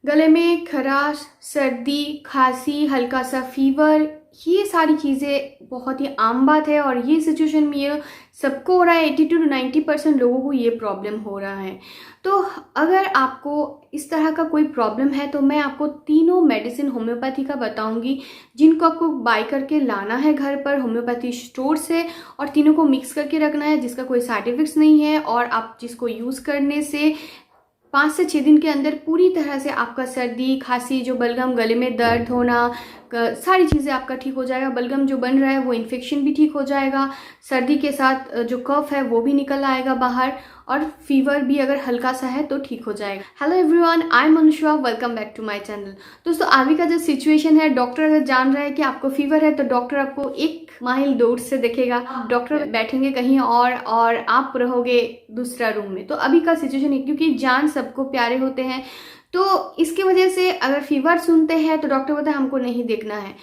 गले में खराश, सर्दी, खांसी, हल्का सा फीवर, ये सारी चीज़ें बहुत ही आम बात है और ये सिचुएशन में ये सबको हो रहा है। 80 to 90% लोगों को ये प्रॉब्लम हो रहा है। तो अगर आपको इस तरह का कोई प्रॉब्लम है तो मैं आपको तीनों मेडिसिन होम्योपैथी का बताऊंगी, जिनको आपको बाय करके लाना है घर पर होम्योपैथी स्टोर से, और तीनों को मिक्स करके रखना है, जिसका कोई साइड इफेक्ट्स नहीं है और आप जिसको यूज़ करने से 5 से 6 दिन के अंदर पूरी तरह से आपका सर्दी, खांसी, जो बलगम, गले में दर्द होना, सारी चीज़ें आपका ठीक हो जाएगा। बलगम जो बन रहा है वो इन्फेक्शन भी ठीक हो जाएगा, सर्दी के साथ जो कफ है वो भी निकल आएगा बाहर, और फीवर भी अगर हल्का सा है तो ठीक हो जाएगा। Hello everyone, I am Anushka, welcome back to my channel. दोस्तों, अभी का जो सिचुएशन है, डॉक्टर अगर जान रहा है कि आपको फीवर है तो डॉक्टर आपको 1 माइल दूर से देखेगा। डॉक्टर बैठेंगे कहीं और आप रहोगे दूसरा रूम में। तो अभी का सिचुएशन है, क्योंकि जान सबको प्यारे होते हैं, तो इसकी वजह से अगर फीवर सुनते हैं तो डॉक्टर बोलता है हमको नहीं देखना है,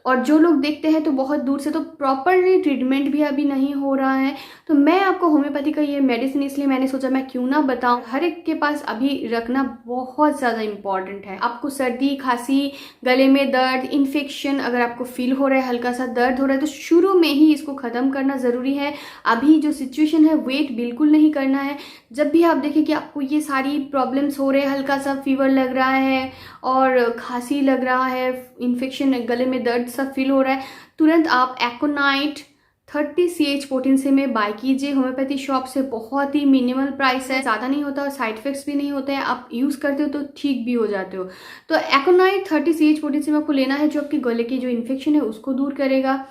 और जो लोग देखते हैं तो बहुत दूर से, तो प्रॉपरली ट्रीटमेंट भी अभी नहीं हो रहा है। तो मैं आपको होम्योपैथी का ये मेडिसिन, इसलिए मैंने सोचा मैं क्यों ना बताऊं, हर एक के पास अभी रखना बहुत ज़्यादा इम्पॉर्टेंट है। आपको सर्दी, खांसी, गले में दर्द, इन्फेक्शन अगर आपको फील हो रहा है, हल्का सा दर्द हो रहा है, तो शुरू में ही इसको ख़त्म करना ज़रूरी है। अभी जो सिचुएशन है वेट बिल्कुल नहीं करना है। जब भी आप देखें कि आपको ये सारी प्रॉब्लम्स हो रहे हैं, हल्का सा फीवर लग रहा है और खांसी लग रहा है, इन्फेक्शन, गले में दर्द सा फील हो रहा है, तुरंत आप एकोनाइट 30 CH पोटेंसी में बाय कीजिए होम्योपैथी शॉप से। बहुत ही मिनिमल प्राइस है, ज़्यादा नहीं होता और साइड इफेक्ट्स भी नहीं होते हैं। आप यूज़ करते हो तो ठीक भी हो जाते हो। तो एकोनाइट 30 CH पोटेंसी में आपको लेना है, जो आपके गले की जो इन्फेक्शन है उसको दूर करेगा।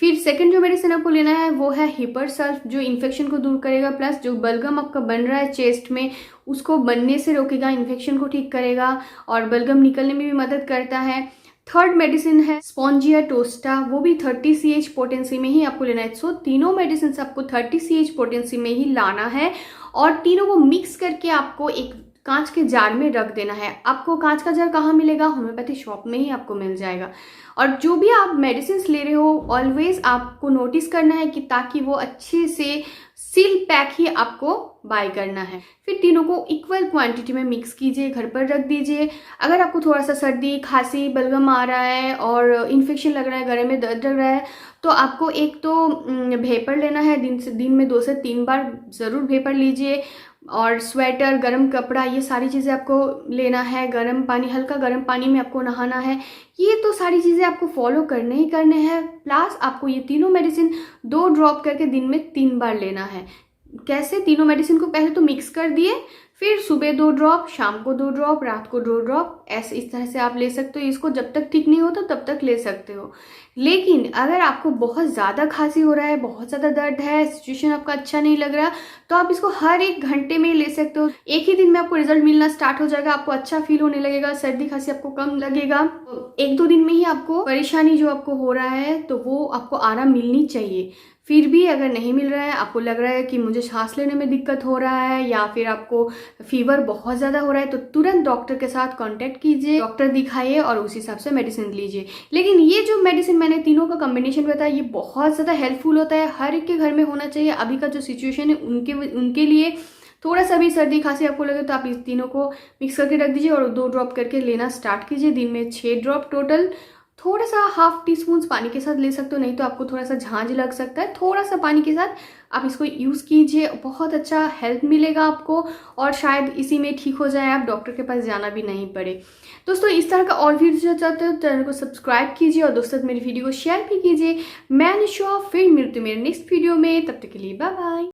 फिर सेकंड जो मेडिसिन आपको लेना है वो है हिपर सल्फ, जो इन्फेक्शन को दूर करेगा, प्लस जो बलगम आपका बन रहा है चेस्ट में उसको बनने से रोकेगा, इन्फेक्शन को ठीक करेगा और बलगम निकलने में भी मदद करता है। थर्ड मेडिसिन है स्पॉन्जिया टोस्टा, वो भी 30 CH पोटेंसी में ही आपको लेना है। सो तीनों मेडिसिन आपको 30 CH पोटेंसी में ही लाना है और तीनों को मिक्स करके आपको एक कांच के जार में रख देना है। आपको कांच का जार कहाँ मिलेगा? होम्योपैथी शॉप में ही आपको मिल जाएगा। और जो भी आप मेडिसिन ले रहे हो, ऑलवेज आपको नोटिस करना है कि ताकि वो अच्छे से सील पैक ही आपको बाय करना है। फिर तीनों को इक्वल क्वांटिटी में मिक्स कीजिए, घर पर रख दीजिए। अगर आपको थोड़ा सा सर्दी, खांसी, बलगम आ रहा है और इन्फेक्शन लग रहा है, गले में दर्द लग रहा है, तो आपको एक तो भेपर लेना है, दिन में 2 से 3 बार ज़रूर भेपर लीजिए। और स्वेटर, गर्म कपड़ा, ये सारी चीज़ें आपको लेना है। गर्म पानी, हल्का गर्म पानी में आपको नहाना है। ये तो सारी चीज़ें आपको फॉलो करने ही करने हैं। प्लस आपको ये तीनों मेडिसिन 2 ड्रॉप करके दिन में 3 बार लेना है। कैसे? तीनों मेडिसिन को पहले तो मिक्स कर दिए, फिर सुबह 2 ड्रॉप, शाम को 2 ड्रॉप, रात को 2 ड्रॉप, ऐसे इस तरह से आप ले सकते हो। इसको जब तक ठीक नहीं होता तब तक ले सकते हो। लेकिन अगर आपको बहुत ज़्यादा खांसी हो रहा है, बहुत ज़्यादा दर्द है, सिचुएशन आपका अच्छा नहीं लग रहा, तो आप इसको हर 1 घंटे में ले सकते हो। एक ही दिन में आपको रिजल्ट मिलना स्टार्ट हो जाएगा, आपको अच्छा फील होने लगेगा, सर्दी खांसी आपको कम लगेगा। 1-2 दिन में ही आपको परेशानी जो आपको हो रहा है तो वो आपको आराम मिलनी चाहिए। फिर भी अगर नहीं मिल रहा है, आपको लग रहा है कि मुझे सांस लेने में दिक्कत हो रहा है या फिर आपको फीवर बहुत ज़्यादा हो रहा है, तो तुरंत डॉक्टर के साथ कांटेक्ट कीजिए, डॉक्टर दिखाइए और उस हिसाब से मेडिसिन लीजिए। लेकिन ये जो मेडिसिन मैंने तीनों का कॉम्बिनेशन बताया, ये बहुत ज़्यादा हेल्पफुल होता है, हर एक के घर में होना चाहिए। अभी का जो सिचुएशन है उनके लिए थोड़ा सा भी सर्दी खांसी आपको लगे तो आप इस तीनों को मिक्स करके रख दीजिए और 2 ड्रॉप करके लेना स्टार्ट कीजिए। दिन में 6 ड्रॉप टोटल। थोड़ा सा ½ टीस्पून पानी के साथ ले सकते हो, नहीं तो आपको थोड़ा सा झांझ लग सकता है। थोड़ा सा पानी के साथ आप इसको यूज़ कीजिए, बहुत अच्छा हेल्प मिलेगा आपको और शायद इसी में ठीक हो जाए, आप डॉक्टर के पास जाना भी नहीं पड़े। दोस्तों, इस तरह का और वीडियो चाहते हो तो चैनल को सब्सक्राइब कीजिए और दोस्तों मेरी वीडियो को शेयर भी कीजिए। मैं अनुष्का, फिर मिलती हूँ मेरे नेक्स्ट वीडियो में। तब तक के लिए बाय बाय।